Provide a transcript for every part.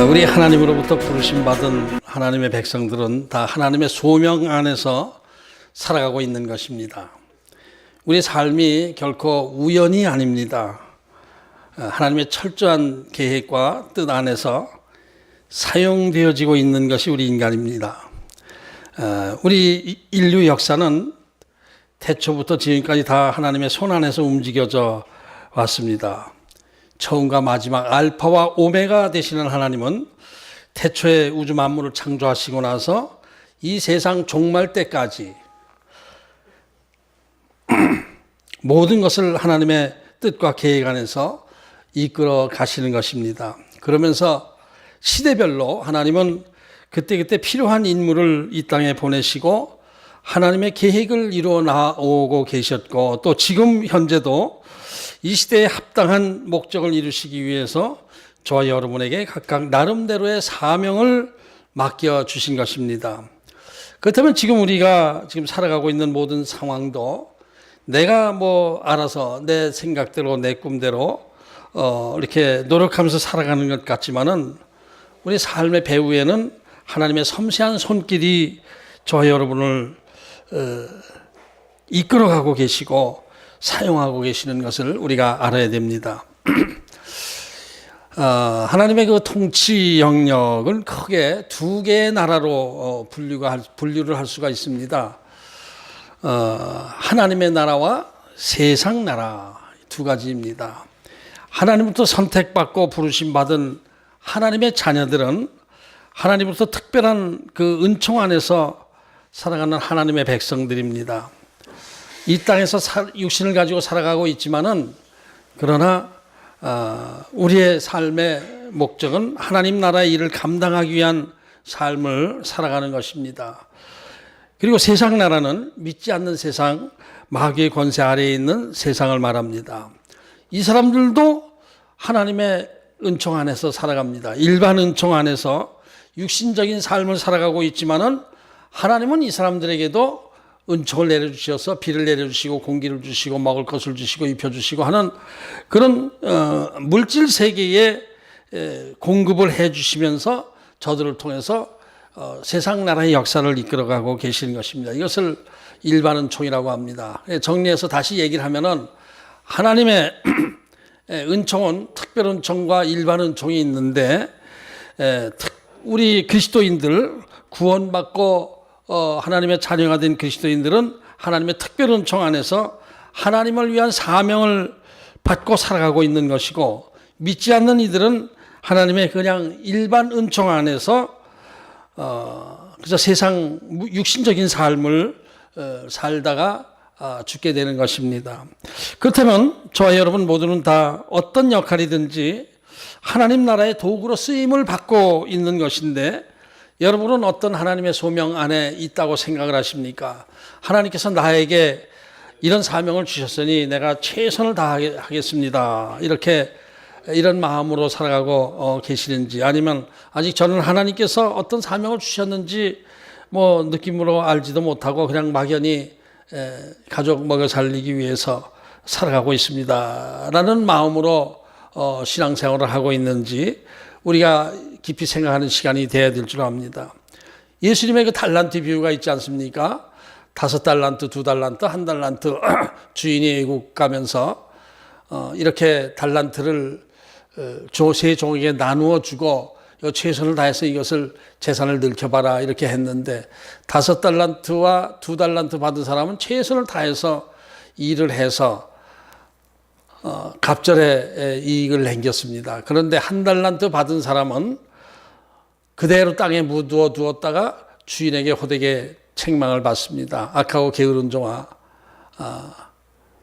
우리 하나님으로부터 부르심받은 하나님의 백성들은 다 하나님의 소명 안에서 살아가고 있는 것입니다. 우리 삶이 결코 우연이 아닙니다. 하나님의 철저한 계획과 뜻 안에서 사용되어지고 있는 것이 우리 인간입니다. 우리 인류 역사는 태초부터 지금까지 다 하나님의 손 안에서 움직여져 왔습니다. 처음과 마지막 알파와 오메가 되시는 하나님은 태초에 우주 만물을 창조하시고 나서 이 세상 종말 때까지 모든 것을 하나님의 뜻과 계획 안에서 이끌어 가시는 것입니다. 그러면서 시대별로 하나님은 그때그때 필요한 인물을 이 땅에 보내시고 하나님의 계획을 이루어 나오고 계셨고, 또 지금 현재도 이 시대에 합당한 목적을 이루시기 위해서 저와 여러분에게 각각 나름대로의 사명을 맡겨주신 것입니다. 그렇다면 지금 우리가 살아가고 있는 모든 상황도 내가 알아서 내 생각대로 내 꿈대로 이렇게 노력하면서 살아가는 것 같지만은 우리 삶의 배후에는 하나님의 섬세한 손길이 저와 여러분을 이끌어가고 계시고 사용하고 계시는 것을 우리가 알아야 됩니다. 하나님의 그 통치 영역은 크게 두 개의 나라로 분류를 할 수가 있습니다. 하나님의 나라와 세상 나라, 두 가지입니다. 하나님부터 선택받고 부르심받은 하나님의 자녀들은 하나님부터 특별한 그 은총 안에서 살아가는 하나님의 백성들입니다. 이 땅에서 육신을 가지고 살아가고 있지만은, 그러나 우리의 삶의 목적은 하나님 나라의 일을 감당하기 위한 삶을 살아가는 것입니다. 그리고 세상 나라는 믿지 않는 세상, 마귀의 권세 아래에 있는 세상을 말합니다. 이 사람들도 하나님의 은총 안에서 살아갑니다. 일반 은총 안에서 육신적인 삶을 살아가고 있지만은 하나님은 이 사람들에게도 은총을 내려주셔서 비를 내려주시고 공기를 주시고 먹을 것을 주시고 입혀주시고 하는 그런 물질 세계에 공급을 해주시면서 저들을 통해서 세상 나라의 역사를 이끌어가고 계시는 것입니다. 이것을 일반 은총이라고 합니다. 정리해서 다시 얘기를 하면은 하나님의 은총은 특별 은총과 일반 은총이 있는데, 우리 그리스도인들 구원받고 하나님의 자녀가 된 그리스도인들은 하나님의 특별 은총 안에서 하나님을 위한 사명을 받고 살아가고 있는 것이고, 믿지 않는 이들은 하나님의 그냥 일반 은총 안에서 그저 세상 육신적인 삶을 살다가 죽게 되는 것입니다. 그렇다면 저와 여러분 모두는 다 어떤 역할이든지 하나님 나라의 도구로 쓰임을 받고 있는 것인데, 여러분은 어떤 하나님의 소명 안에 있다고 생각을 하십니까? 하나님께서 나에게 이런 사명을 주셨으니 내가 최선을 다하겠습니다, 이런 마음으로 살아가고 계시는지, 아니면 아직 저는 하나님께서 어떤 사명을 주셨는지 느낌으로 알지도 못하고 그냥 막연히 가족 먹여 살리기 위해서 살아가고 있습니다 라는 마음으로 신앙생활을 하고 있는지 우리가 깊이 생각하는 시간이 되어야 될 줄 압니다. 예수님의 그 달란트 비유가 있지 않습니까? 5달란트, 2달란트, 1달란트 주인이 외국 가면서 이렇게 달란트를 세 종에게 나누어 주고 최선을 다해서 이것을 재산을 늘켜봐라 이렇게 했는데, 5달란트와 2달란트 받은 사람은 최선을 다해서 일을 해서 갑절의 이익을 남겼습니다. 그런데 1달란트 받은 사람은 그대로 땅에 묻어 두었다가 주인에게 호되게 책망을 받습니다. 악하고 게으른 종아,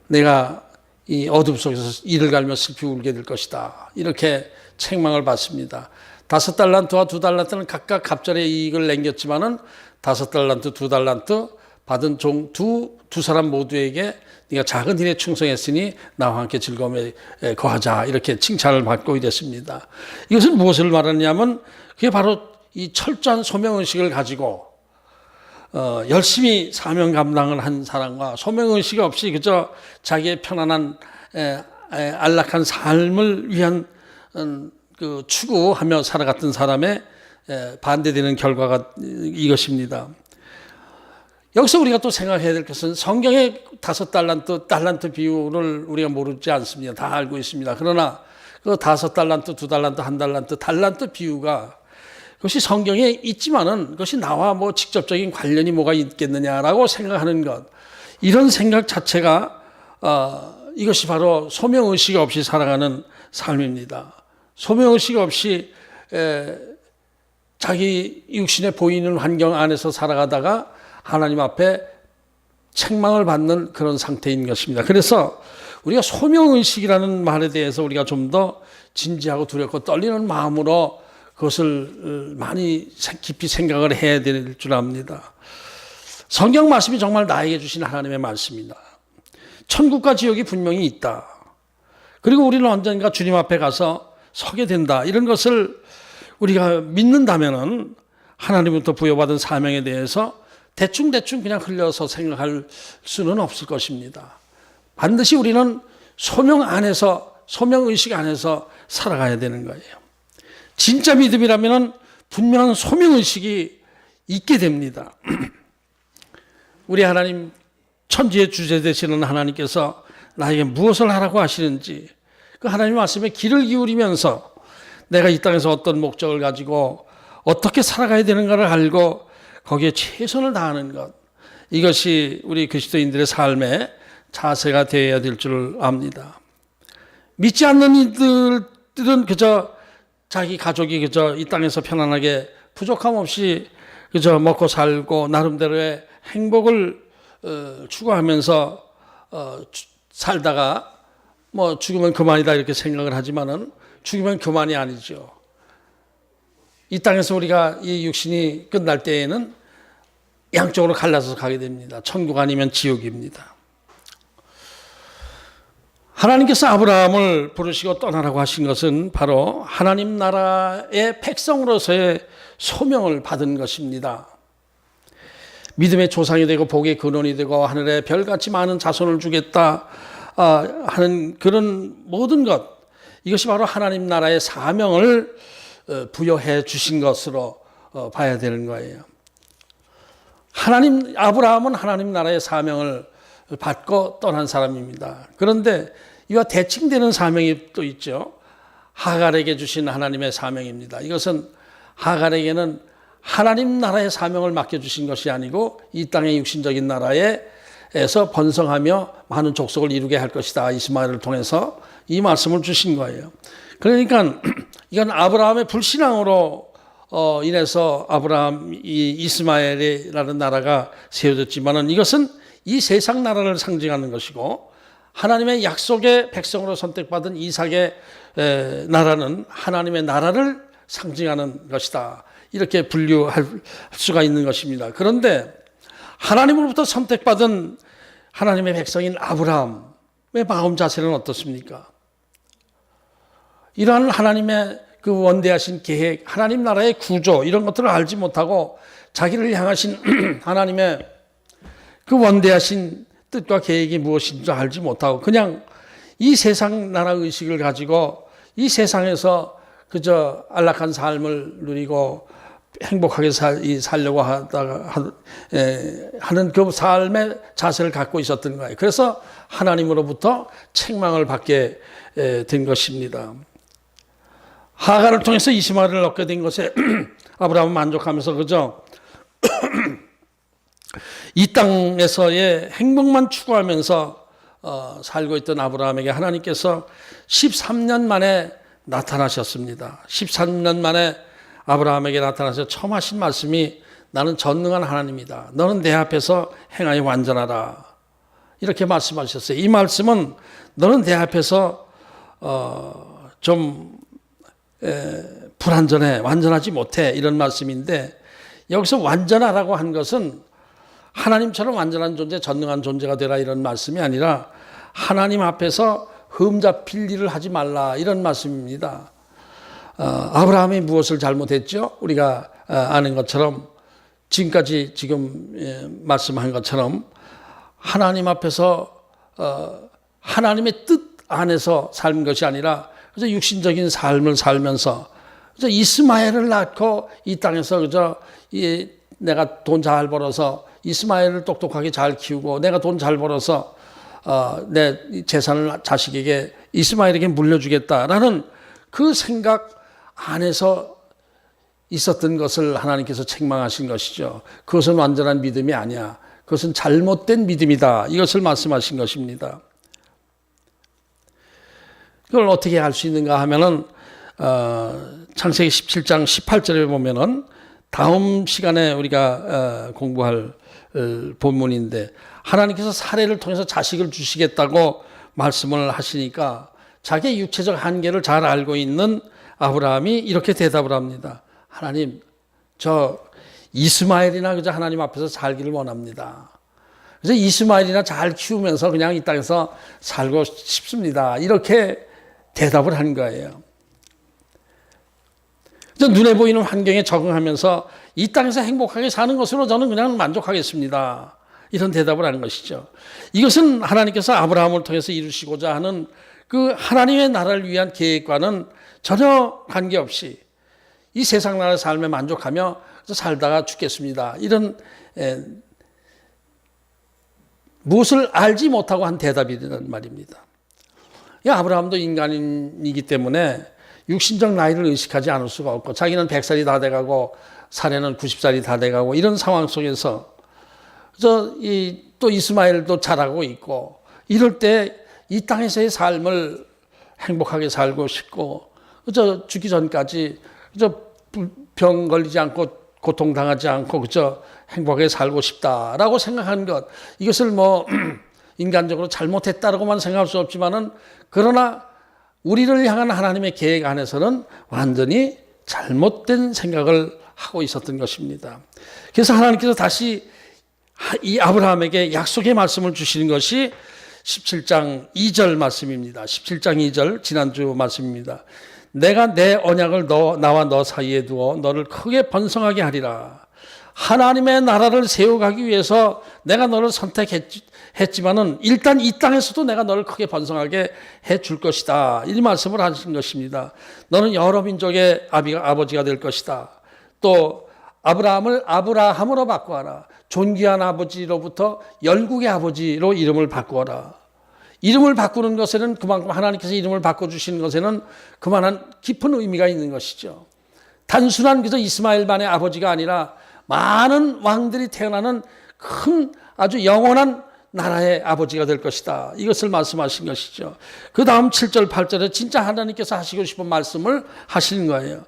내가 이 어둠 속에서 이를 갈며 슬피 울게 될 것이다, 이렇게 책망을 받습니다. 5달란트와 2달란트는 각각 갑절의 이익을 남겼지만은 5달란트, 2달란트 받은 종 두 사람 모두에게 네가 작은 일에 충성했으니 나와 함께 즐거움에 거하자, 이렇게 칭찬을 받고 이랬습니다. 이것은 무엇을 말하냐면 그게 바로 이 철저한 소명의식을 가지고 열심히 사명 감당을 한 사람과 소명의식 없이 그저 자기의 편안한 안락한 삶을 위한 그 추구하며 살아갔던 사람의 반대되는 결과가 이것입니다. 여기서 우리가 또 생각해야 될 것은 성경의 5달란트 비유를 우리가 모르지 않습니다. 다 알고 있습니다. 그러나 그 5달란트, 2달란트, 1달란트, 달란트 비유가 그것이 성경에 있지만은 그것이 나와 뭐 직접적인 관련이 뭐가 있겠느냐라고 생각하는 것, 이런 생각 자체가 이것이 바로 소명의식 없이 살아가는 삶입니다. 소명의식 없이 자기 육신에 보이는 환경 안에서 살아가다가 하나님 앞에 책망을 받는 그런 상태인 것입니다. 그래서 우리가 소명의식이라는 말에 대해서 우리가 좀 더 진지하고 두렵고 떨리는 마음으로 그것을 많이 깊이 생각을 해야 될 줄 압니다. 성경 말씀이 정말 나에게 주신 하나님의 말씀이다. 천국과 지옥이 분명히 있다. 그리고 우리는 언젠가 주님 앞에 가서 서게 된다. 이런 것을 우리가 믿는다면은 하나님부터 부여받은 사명에 대해서 대충 그냥 흘려서 생각할 수는 없을 것입니다. 반드시 우리는 소명의식 안에서 살아가야 되는 거예요. 진짜 믿음이라면 분명한 소명의식이 있게 됩니다. 우리 하나님, 천지의 주제 되시는 하나님께서 나에게 무엇을 하라고 하시는지 그 하나님 말씀에 귀를 기울이면서 내가 이 땅에서 어떤 목적을 가지고 어떻게 살아가야 되는가를 알고 거기에 최선을 다하는 것, 이것이 우리 그리스도인들의 삶의 자세가 되어야 될 줄 압니다. 믿지 않는 이들은 그저 자기 가족이 그저 이 땅에서 편안하게 부족함 없이 그저 먹고 살고 나름대로의 행복을 추구하면서 살다가 뭐 죽으면 그만이다 이렇게 생각을 하지만은 죽으면 그만이 아니죠. 이 땅에서 우리가 이 육신이 끝날 때에는 양쪽으로 갈라서 가게 됩니다. 천국 아니면 지옥입니다. 하나님께서 아브라함을 부르시고 떠나라고 하신 것은 바로 하나님 나라의 백성으로서의 소명을 받은 것입니다. 믿음의 조상이 되고 복의 근원이 되고 하늘에 별같이 많은 자손을 주겠다 하는 그런 모든 것, 이것이 바로 하나님 나라의 사명을 부여해 주신 것으로 봐야 되는 거예요. 아브라함은 하나님 나라의 사명을 받고 떠난 사람입니다. 그런데 이와 대칭되는 사명이 또 있죠. 하갈에게 주신 하나님의 사명입니다. 이것은 하갈에게는 하나님 나라의 사명을 맡겨주신 것이 아니고 이 땅의 육신적인 나라에서 번성하며 많은 족속을 이루게 할 것이다. 이스마엘을 통해서 이 말씀을 주신 거예요. 그러니까 이건 아브라함의 불신앙으로 인해서 이스마엘이라는 나라가 세워졌지만은 이것은 이 세상 나라를 상징하는 것이고 하나님의 약속의 백성으로 선택받은 이삭의 나라는 하나님의 나라를 상징하는 것이다. 이렇게 분류할 수가 있는 것입니다. 그런데 하나님으로부터 선택받은 하나님의 백성인 아브라함의 마음 자세는 어떻습니까? 이러한 하나님의 그 원대하신 계획, 하나님 나라의 구조, 이런 것들을 알지 못하고 자기를 향하신 하나님의 그 원대하신 뜻과 계획이 무엇인지 알지 못하고 그냥 이 세상 나라 의식을 가지고 이 세상에서 그저 안락한 삶을 누리고 행복하게 살려고 하는 그 삶의 자세를 갖고 있었던 거예요. 그래서 하나님으로부터 책망을 받게 된 것입니다. 하갈을 통해서 이스마엘을 얻게 된 것에 아브라함은 만족하면서 그저 이 땅에서의 행복만 추구하면서 살고 있던 아브라함에게 하나님께서 13년 만에 나타나셨습니다. 13년 만에 아브라함에게 나타나서 처음 하신 말씀이 나는 전능한 하나님이다. 너는 내 앞에서 행하여 완전하라. 이렇게 말씀하셨어요. 이 말씀은 너는 내 앞에서 좀 불완전해, 완전하지 못해, 이런 말씀인데 여기서 완전하라고 한 것은 하나님처럼 완전한 존재, 전능한 존재가 되라 이런 말씀이 아니라 하나님 앞에서 흠잡힐 일을 하지 말라 이런 말씀입니다. 아브라함이 무엇을 잘못했죠? 우리가 아는 것처럼 지금까지 말씀한 것처럼 하나님 앞에서 하나님의 뜻 안에서 삶은 것이 아니라 그저 육신적인 삶을 살면서 그저 이스마엘을 낳고 이 땅에서 그저 내가 돈 잘 벌어서 이스마엘을 똑똑하게 잘 키우고 내가 돈 잘 벌어서 내 재산을 자식에게 이스마엘에게 물려주겠다라는 그 생각 안에서 있었던 것을 하나님께서 책망하신 것이죠. 그것은 완전한 믿음이 아니야. 그것은 잘못된 믿음이다. 이것을 말씀하신 것입니다. 그걸 어떻게 알 수 있는가 하면은 창세기 17장 18절에 보면은 다음 시간에 우리가 공부할 본문인데 하나님께서 사례를 통해서 자식을 주시겠다고 말씀을 하시니까 자기의 육체적 한계를 잘 알고 있는 아브라함이 이렇게 대답을 합니다. 하나님, 저 이스마엘이나 그저 하나님 앞에서 살기를 원합니다. 그래서 이스마엘이나 잘 키우면서 그냥 이 땅에서 살고 싶습니다. 이렇게 대답을 한 거예요. 눈에 보이는 환경에 적응하면서 이 땅에서 행복하게 사는 것으로 저는 그냥 만족하겠습니다. 이런 대답을 하는 것이죠. 이것은 하나님께서 아브라함을 통해서 이루시고자 하는 그 하나님의 나라를 위한 계획과는 전혀 관계없이 이 세상 나라의 삶에 만족하며 살다가 죽겠습니다. 이런 무엇을 알지 못하고 한 대답이란 말입니다. 아브라함도 인간이기 때문에 육신적 나이를 의식하지 않을 수가 없고 자기는 100살이 다 돼가고 사례는 90살이 다 돼가고 이런 상황 속에서 또 이스마엘도 자라고 있고 이럴 때 이 땅에서의 삶을 행복하게 살고 싶고 죽기 전까지 병 걸리지 않고 고통당하지 않고 그저 행복하게 살고 싶다라고 생각한 것, 이것을 뭐 인간적으로 잘못했다라고만 생각할 수 없지만은 그러나 우리를 향한 하나님의 계획 안에서는 완전히 잘못된 생각을 하고 있었던 것입니다. 그래서 하나님께서 다시 이 아브라함에게 약속의 말씀을 주시는 것이 17장 2절 말씀입니다. 17장 2절 지난주 말씀입니다. 내가 내 언약을 나와 너 사이에 두어 너를 크게 번성하게 하리라. 하나님의 나라를 세워가기 위해서 내가 너를 선택했지만은 일단 이 땅에서도 내가 너를 크게 번성하게 해줄 것이다. 이 말씀을 하신 것입니다. 너는 여러 민족의 아버지가 될 것이다. 또 아브라함을 아브라함으로 바꾸어라. 존귀한 아버지로부터 열국의 아버지로 이름을 바꾸어라. 이름을 바꾸는 것에는 그만큼 하나님께서 이름을 바꿔주시는 것에는 그만한 깊은 의미가 있는 것이죠. 단순한 그저 이스마엘만의 아버지가 아니라 많은 왕들이 태어나는 큰 아주 영원한 나라의 아버지가 될 것이다. 이것을 말씀하신 것이죠. 그 다음 7절 8절에 진짜 하나님께서 하시고 싶은 말씀을 하시는 거예요.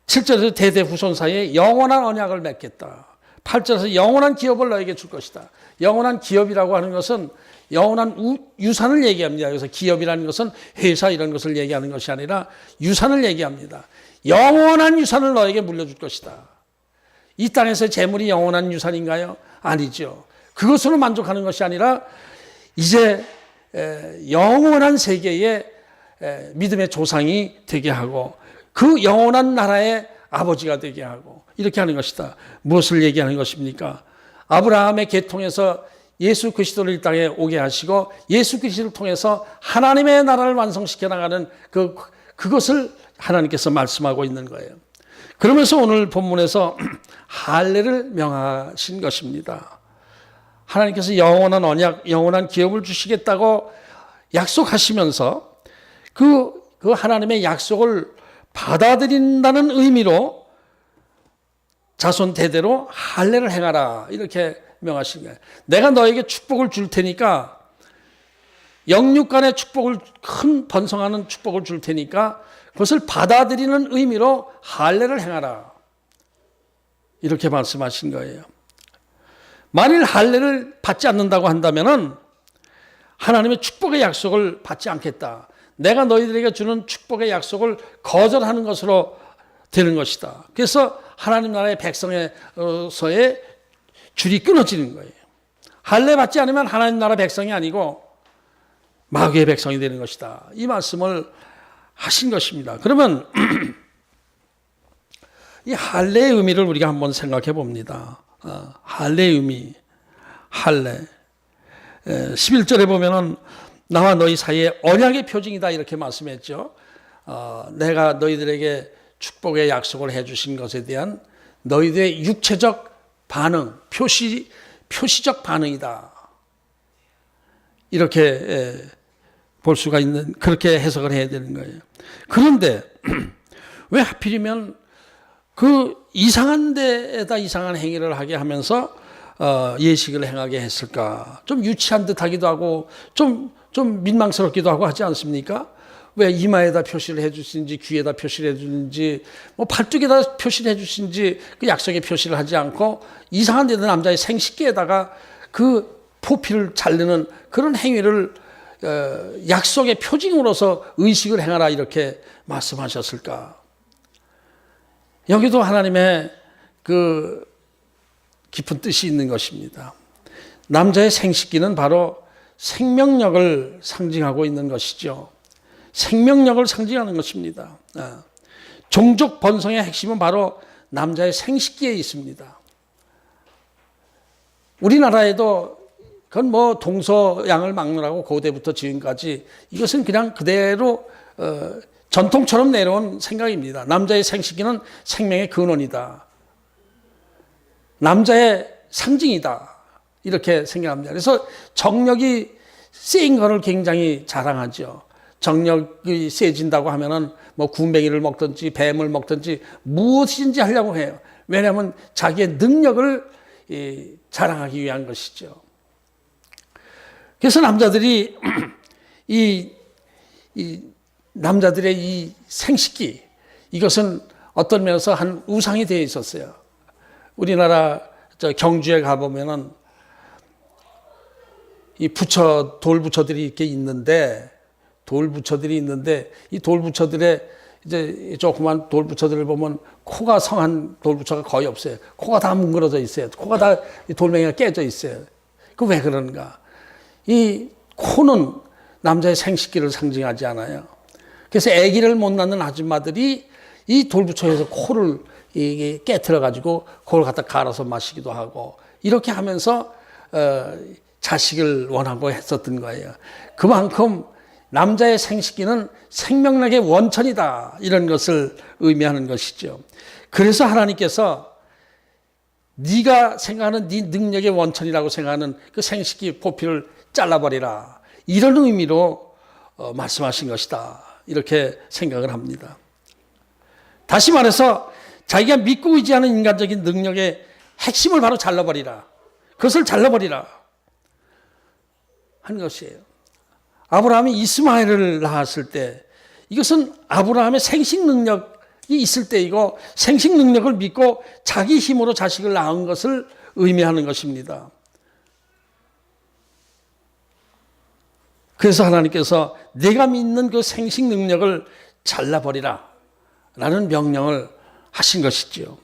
7절에서 대대 후손 사이에 영원한 언약을 맺겠다. 8절에서 영원한 기업을 너에게 줄 것이다. 영원한 기업이라고 하는 것은 영원한 유산을 얘기합니다. 그래서 기업이라는 것은 회사 이런 것을 얘기하는 것이 아니라 유산을 얘기합니다. 영원한 유산을 너에게 물려줄 것이다. 이 땅에서의 재물이 영원한 유산인가요? 아니죠. 그것으로 만족하는 것이 아니라 이제 영원한 세계의 믿음의 조상이 되게 하고 그 영원한 나라의 아버지가 되게 하고 이렇게 하는 것이다. 무엇을 얘기하는 것입니까? 아브라함의 계통에서 예수 그리스도를 이 땅에 오게 하시고 예수 그리스도를 통해서 하나님의 나라를 완성시켜 나가는 그것을 하나님께서 말씀하고 있는 거예요. 그러면서 오늘 본문에서 할례를 명하신 것입니다. 하나님께서 영원한 언약, 영원한 기업을 주시겠다고 약속하시면서 그 하나님의 약속을 받아들인다는 의미로 자손 대대로 할례를 행하라 이렇게 명하신 거예요. 내가 너에게 축복을 줄 테니까 영육간의 축복을 큰 번성하는 축복을 줄 테니까 그것을 받아들이는 의미로 할례를 행하라 이렇게 말씀하신 거예요. 만일 할례를 받지 않는다고 한다면은 하나님의 축복의 약속을 받지 않겠다. 내가 너희들에게 주는 축복의 약속을 거절하는 것으로 되는 것이다. 그래서 하나님 나라의 백성에서의 줄이 끊어지는 거예요. 할례 받지 않으면 하나님 나라 백성이 아니고 마귀의 백성이 되는 것이다. 이 말씀을 하신 것입니다. 그러면 이 할례의 의미를 우리가 한번 생각해 봅니다. 할례의 의미, 할례. 11절에 보면은 나와 너희 사이에 언약의 표징이다 이렇게 말씀했죠. 내가 너희들에게 축복의 약속을 해주신 것에 대한 너희들의 육체적 반응, 표시적 반응이다. 이렇게 볼 수가 있는, 그렇게 해석을 해야 되는 거예요. 그런데 왜 하필이면 그 이상한 데에다 이상한 행위를 하게 하면서 예식을 행하게 했을까? 좀 유치한 듯하기도 하고 좀 민망스럽기도 하고 하지 않습니까? 왜 이마에다 표시를 해주신지 귀에다 표시를 해주는지 뭐 팔뚝에다 표시를 해주신지 그 약속에 표시를 하지 않고 이상한 데다 남자의 생식기에다가 그 포피를 자르는 그런 행위를 약속의 표징으로서 의식을 행하라 이렇게 말씀하셨을까? 여기도 하나님의 그 깊은 뜻이 있는 것입니다. 남자의 생식기는 바로 생명력을 상징하고 있는 것이죠. 생명력을 상징하는 것입니다. 종족 번성의 핵심은 바로 남자의 생식기에 있습니다. 우리나라에도 그건 뭐 동서양을 막론하고 고대부터 지금까지 이것은 그냥 그대로 전통처럼 내려온 생각입니다. 남자의 생식기는 생명의 근원이다. 남자의 상징이다. 이렇게 생각합니다. 그래서 정력이 세인 것을 굉장히 자랑하죠. 정력이 세진다고 하면은 뭐 군뱅이를 먹든지 뱀을 먹든지 무엇이든지 하려고 해요. 왜냐하면 자기의 능력을 자랑하기 위한 것이죠. 그래서 남자들이 이 남자들의 이 생식기 이것은 어떤 면에서 한 우상이 되어 있었어요. 우리나라 경주에 가보면은 이 돌부처들이 이렇게 있는데 이 돌부처들의 이제 조그만 돌부처들을 보면 코가 성한 돌부처가 거의 없어요. 코가 다 뭉그러져 있어요. 코가 다 돌멩이가 깨져 있어요. 그 왜 그런가? 이 코는 남자의 생식기를 상징하지 않아요. 그래서 아기를 못 낳는 아줌마들이 이 돌부처에서 코를 깨트려 가지고 그걸 갖다 갈아서 마시기도 하고 이렇게 하면서 자식을 원하고 했었던 거예요. 그만큼 남자의 생식기는 생명력의 원천이다. 이런 것을 의미하는 것이죠. 그래서 하나님께서 네가 생각하는 네 능력의 원천이라고 생각하는 그 생식기 포피를 잘라버리라. 이런 의미로 말씀하신 것이다. 이렇게 생각을 합니다. 다시 말해서 자기가 믿고 의지하는 인간적인 능력의 핵심을 바로 잘라버리라. 그것을 잘라버리라. 하는 것이에요. 아브라함이 이스마엘을 낳았을 때 이것은 아브라함의 생식 능력이 있을 때이고 생식 능력을 믿고 자기 힘으로 자식을 낳은 것을 의미하는 것입니다. 그래서 하나님께서 내가 믿는 그 생식 능력을 잘라버리라 라는 명령을 하신 것이지요.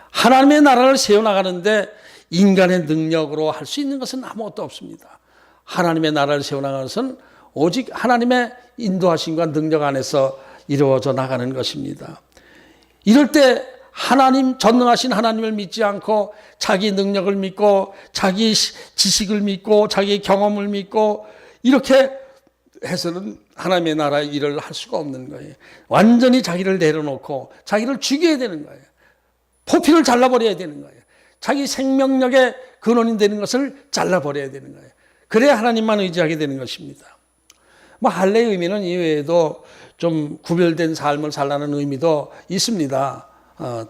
하나님의 나라를 세워나가는데 인간의 능력으로 할 수 있는 것은 아무것도 없습니다. 하나님의 나라를 세워나가는 것은 오직 하나님의 인도하심과 능력 안에서 이루어져 나가는 것입니다. 이럴 때 하나님, 전능하신 하나님을 믿지 않고 자기 능력을 믿고 자기 지식을 믿고 자기 경험을 믿고 이렇게 해서는 하나님의 나라의 일을 할 수가 없는 거예요. 완전히 자기를 내려놓고 자기를 죽여야 되는 거예요. 포피를 잘라버려야 되는 거예요. 자기 생명력의 근원이 되는 것을 잘라버려야 되는 거예요. 그래야 하나님만 의지하게 되는 것입니다. 뭐 할례의 의미는 이외에도 좀 구별된 삶을 살라는 의미도 있습니다.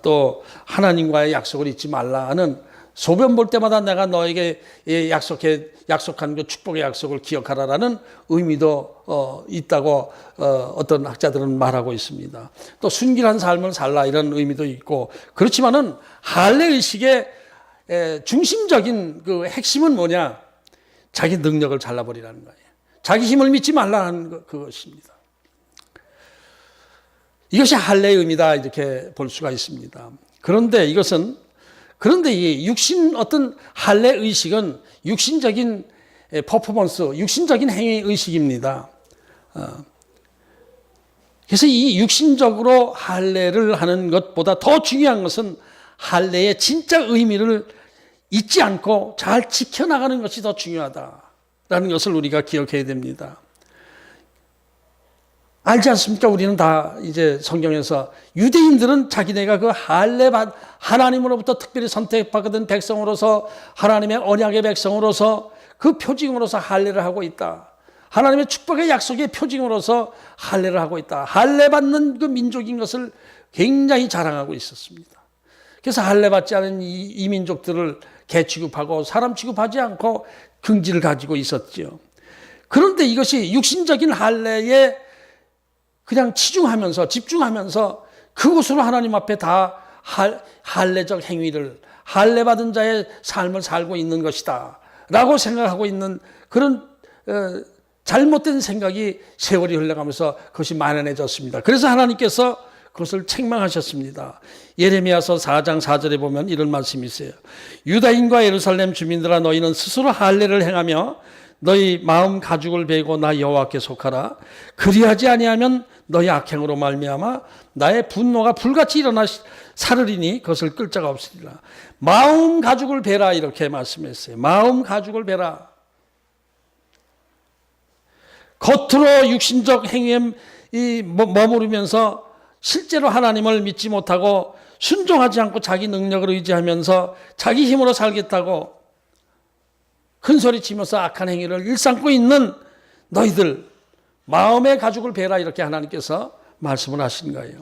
또 하나님과의 약속을 잊지 말라는 소변 볼 때마다 내가 너에게 약속한 그 축복의 약속을 기억하라라는 의미도 있다고 어떤 학자들은 말하고 있습니다. 또 순결한 삶을 살라 이런 의미도 있고 그렇지만은 할례 의식의 중심적인 그 핵심은 뭐냐? 자기 능력을 잘라버리라는 거예요. 자기 힘을 믿지 말라는 그것입니다. 이것이 할례의 의미다 이렇게 볼 수가 있습니다. 그런데 이 육신 어떤 할례 의식은 육신적인 퍼포먼스, 육신적인 행위 의식입니다. 그래서 이 육신적으로 할례를 하는 것보다 더 중요한 것은 할례의 진짜 의미를 잊지 않고 잘 지켜나가는 것이 더 중요하다라는 것을 우리가 기억해야 됩니다. 알지 않습니까? 우리는 다 이제 성경에서 유대인들은 자기네가 그 하나님으로부터 특별히 선택받은 백성으로서 하나님의 언약의 백성으로서 그 표징으로서 할례를 하고 있다. 하나님의 축복의 약속의 표징으로서 할례를 하고 있다. 할례 받는 그 민족인 것을 굉장히 자랑하고 있었습니다. 그래서 할례 받지 않은 이 민족들을 개 취급하고 사람 취급하지 않고 긍지를 가지고 있었죠. 그런데 이것이 육신적인 할례에 그냥 치중하면서 집중하면서 그것으로 하나님 앞에 다 할례적 행위를 할례 받은 자의 삶을 살고 있는 것이다 라고 생각하고 있는 그런 잘못된 생각이 세월이 흘러가면서 그것이 만연해졌습니다. 그래서 하나님께서 그것을 책망하셨습니다. 예레미야서 4장 4절에 보면 이런 말씀이 있어요. 유다인과 예루살렘 주민들아 너희는 스스로 할례를 행하며 너희 마음 가죽을 베고 나 여호와께 속하라. 그리하지 아니하면 너희 악행으로 말미암아 나의 분노가 불같이 일어나 사르리니 그것을 끌 자가 없으리라. 마음 가죽을 베라 이렇게 말씀했어요. 마음 가죽을 베라. 겉으로 육신적 행위에 머무르면서 실제로 하나님을 믿지 못하고 순종하지 않고 자기 능력을 의지하면서 자기 힘으로 살겠다고 큰 소리 치면서 악한 행위를 일삼고 있는 너희들 마음의 가죽을 베라 이렇게 하나님께서 말씀을 하신 거예요.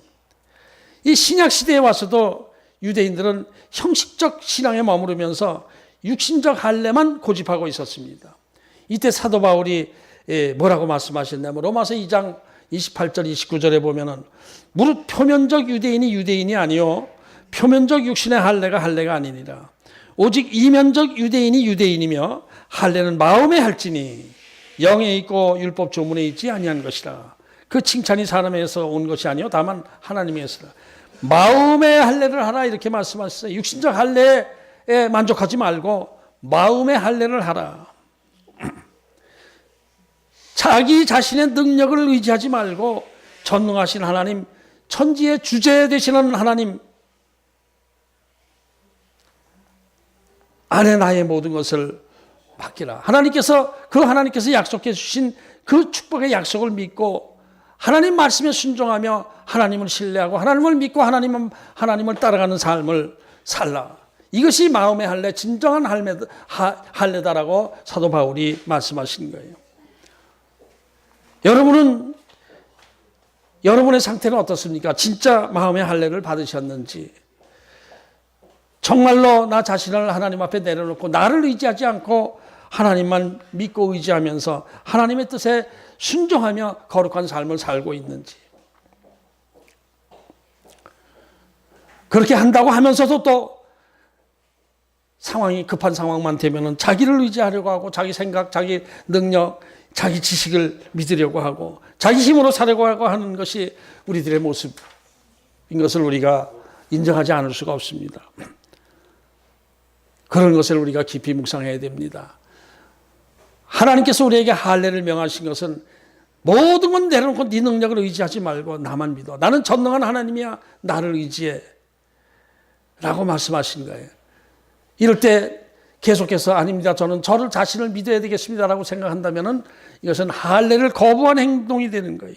이 신약 시대에 와서도 유대인들은 형식적 신앙에 머무르면서 육신적 할례만 고집하고 있었습니다. 이때 사도 바울이 뭐라고 말씀하셨냐면 로마서 2장 28절 29절에 보면은 무릇 표면적 유대인이 유대인이 아니요 표면적 육신의 할례가 할례가 아니니라. 오직 이면적 유대인이 유대인이며 할례는 마음에 할지니 영에 있고 율법 조문에 있지 아니한 것이라. 그 칭찬이 사람에서 온 것이 아니요 다만 하나님에서라. 마음의 할례를 하라 이렇게 말씀하셨어요. 육신적 할례에 만족하지 말고 마음의 할례를 하라. 자기 자신의 능력을 의지하지 말고 전능하신 하나님, 천지의 주제 되시는 하나님 안에 나의 모든 것을 맡기라. 하나님께서 약속해 주신 그 축복의 약속을 믿고 하나님 말씀에 순종하며 하나님을 신뢰하고 하나님을 믿고 하나님을 따라가는 삶을 살라. 이것이 마음의 할례, 진정한 할례다라고 사도 바울이 말씀하신 거예요. 여러분의 상태는 어떻습니까? 진짜 마음의 할례를 받으셨는지, 정말로 나 자신을 하나님 앞에 내려놓고 나를 의지하지 않고 하나님만 믿고 의지하면서 하나님의 뜻에 순종하며 거룩한 삶을 살고 있는지, 그렇게 한다고 하면서도 또 상황이 급한 상황만 되면은 자기를 의지하려고 하고 자기 생각, 자기 능력, 자기 지식을 믿으려고 하고 자기 힘으로 살려고 하고 하는 것이 우리들의 모습인 것을 우리가 인정하지 않을 수가 없습니다. 그런 것을 우리가 깊이 묵상해야 됩니다. 하나님께서 우리에게 할례를 명하신 것은 모든 건 내려놓고 네 능력을 의지하지 말고 나만 믿어. 나는 전능한 하나님이야. 나를 의지해. 라고 말씀하신 거예요. 이럴 때 계속해서 아닙니다. 저는 저를 자신을 믿어야 되겠습니다라고 생각한다면 이것은 할례를 거부한 행동이 되는 거예요.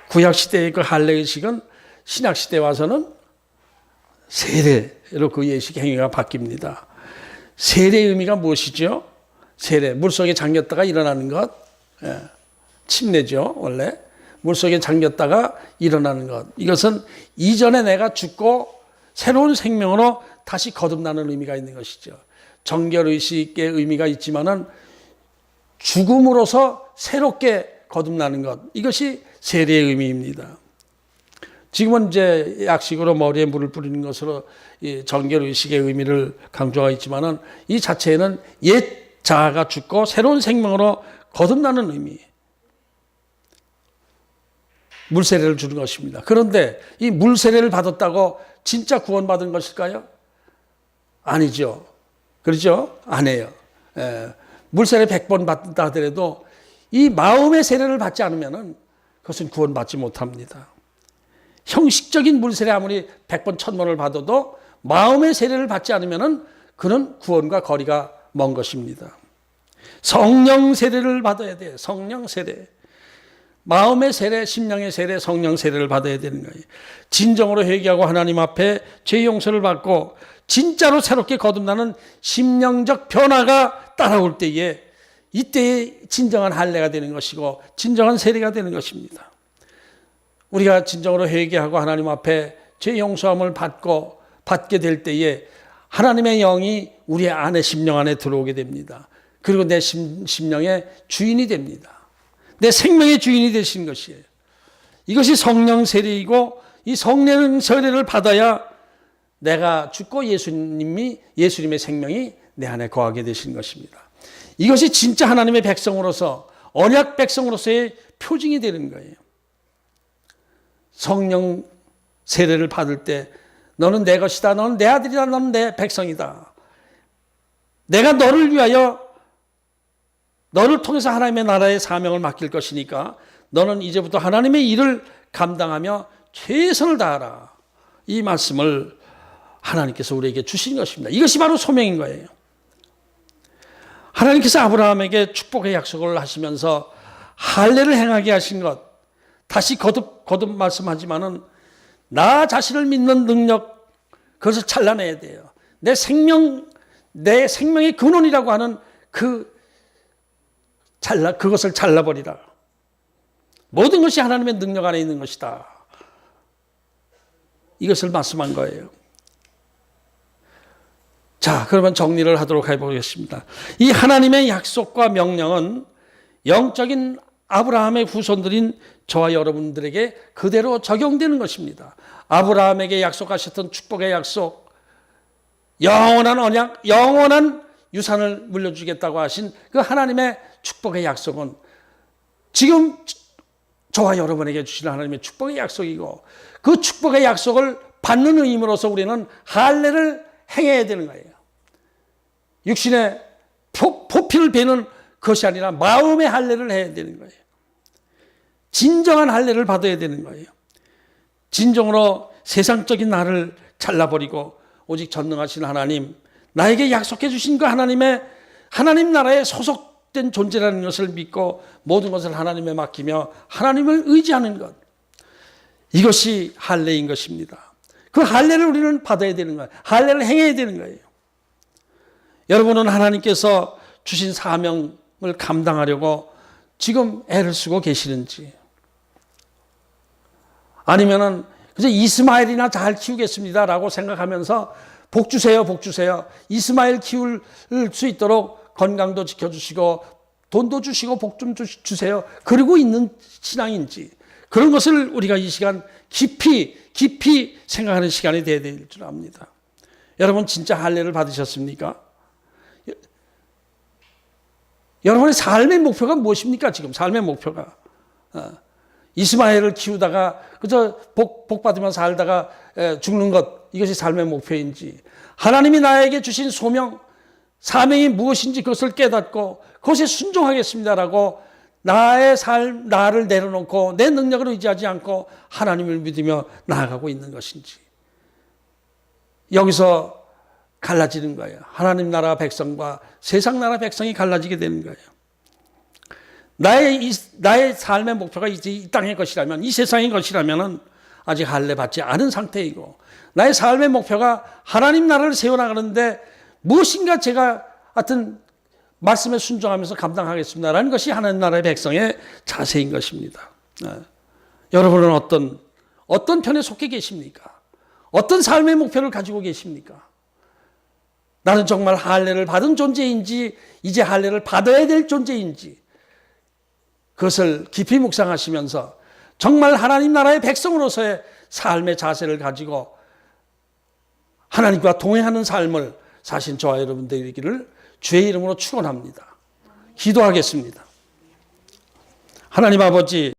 구약시대의 그 할례의식은 신약시대에 와서는 세례로 그 예식 행위가 바뀝니다. 세례의 의미가 무엇이죠? 세례, 물속에 잠겼다가 일어나는 것. 침례죠, 원래. 물속에 잠겼다가 일어나는 것. 이것은 이전에 내가 죽고 새로운 생명으로 다시 거듭나는 의미가 있는 것이죠. 정결의식의 의미가 있지만은 죽음으로서 새롭게 거듭나는 것. 이것이 세례의 의미입니다. 지금은 이제 약식으로 머리에 물을 뿌리는 것으로 이 정결의식의 의미를 강조하고 있지만은 이 자체에는 옛 자아가 죽고 새로운 생명으로 거듭나는 의미. 물세례를 주는 것입니다. 그런데 이 물세례를 받았다고 진짜 구원받은 것일까요? 아니죠. 그렇죠? 아니에요. 물세례 100번 받다 하더라도 이 마음의 세례를 받지 않으면 그것은 구원받지 못합니다. 형식적인 물세례 아무리 100번, 1000번을 받아도 마음의 세례를 받지 않으면 그는 구원과 거리가 먼 것입니다. 성령 세례를 받아야 돼요. 성령 세례. 마음의 세례, 심령의 세례, 성령 세례를 받아야 되는 거예요. 진정으로 회개하고 하나님 앞에 죄 용서를 받고 진짜로 새롭게 거듭나는 심령적 변화가 따라올 때에 이때에 진정한 할례가 되는 것이고 진정한 세례가 되는 것입니다. 우리가 진정으로 회개하고 하나님 앞에 죄 용서함을 받게 될 때에 하나님의 영이 우리 안에 심령 안에 들어오게 됩니다. 그리고 내 심령의 주인이 됩니다. 내 생명의 주인이 되신 것이에요. 이것이 성령 세례이고 이 성령 세례를 받아야 내가 죽고 예수님의 생명이 내 안에 거하게 되신 것입니다. 이것이 진짜 하나님의 백성으로서 언약 백성으로서의 표징이 되는 거예요. 성령 세례를 받을 때 너는 내 것이다. 너는 내 아들이다. 너는 내 백성이다. 내가 너를 위하여 너를 통해서 하나님의 나라의 사명을 맡길 것이니까 너는 이제부터 하나님의 일을 감당하며 최선을 다하라. 이 말씀을 하나님께서 우리에게 주신 것입니다. 이것이 바로 소명인 거예요. 하나님께서 아브라함에게 축복의 약속을 하시면서 할례를 행하게 하신 것, 다시 거듭 말씀하지만은 나 자신을 믿는 능력, 그것을 잘라내야 돼요. 내 생명의 근원이라고 하는 그것을 잘라버리라. 모든 것이 하나님의 능력 안에 있는 것이다. 이것을 말씀한 거예요. 자, 그러면 정리를 하도록 해보겠습니다. 이 하나님의 약속과 명령은 영적인 아브라함의 후손들인 저와 여러분들에게 그대로 적용되는 것입니다. 아브라함에게 약속하셨던 축복의 약속, 영원한 언약, 영원한 유산을 물려주겠다고 하신 그 하나님의 축복의 약속은 지금 저와 여러분에게 주시는 하나님의 축복의 약속이고 그 축복의 약속을 받는 의미로서 우리는 할례를 행해야 되는 거예요. 육신의 포피를 베는 것이 아니라 마음의 할례를 해야 되는 거예요. 진정한 할례를 받아야 되는 거예요. 진정으로 세상적인 나를 잘라버리고 오직 전능하신 하나님, 나에게 약속해 주신 그 하나님 나라에 소속된 존재라는 것을 믿고 모든 것을 하나님에 맡기며 하나님을 의지하는 것, 이것이 할례인 것입니다. 그 할례를 우리는 받아야 되는 거예요. 할례를 행해야 되는 거예요. 여러분은 하나님께서 주신 사명을 감당하려고 지금 애를 쓰고 계시는지, 아니면은 그저 이스마엘이나 잘 키우겠습니다라고 생각하면서 복 주세요, 복 주세요. 이스마엘 키울 수 있도록 건강도 지켜주시고 돈도 주시고 복 좀 주세요. 그러고 있는 신앙인지, 그런 것을 우리가 이 시간 깊이 생각하는 시간이 되어야 될 줄 압니다. 여러분 진짜 할례를 받으셨습니까? 여러분의 삶의 목표가 무엇입니까? 지금 삶의 목표가 이스마엘을 키우다가 그저 복 받으며 살다가 죽는 것, 이것이 삶의 목표인지, 하나님이 나에게 주신 소명, 사명이 무엇인지 그것을 깨닫고 그것에 순종하겠습니다라고 나의 삶, 나를 내려놓고 내 능력을 의지하지 않고 하나님을 믿으며 나아가고 있는 것인지, 여기서 갈라지는 거예요. 하나님 나라 백성과 세상 나라 백성이 갈라지게 되는 거예요. 나의 삶의 목표가 이제 이 땅의 것이라면, 이 세상의 것이라면 아직 할례 받지 않은 상태이고, 나의 삶의 목표가 하나님 나라를 세워나가는데 무엇인가 제가 하여튼 말씀에 순종하면서 감당하겠습니다라는 것이 하나님 나라의 백성의 자세인 것입니다. 여러분은 어떤 편에 속해 계십니까? 어떤 삶의 목표를 가지고 계십니까? 나는 정말 할례를 받은 존재인지, 이제 할례를 받아야 될 존재인지, 그것을 깊이 묵상하시면서 정말 하나님 나라의 백성으로서의 삶의 자세를 가지고 하나님과 동행하는 삶을 사신 저와 여러분들이 되기를 주의 이름으로 축원합니다. 기도하겠습니다. 하나님 아버지,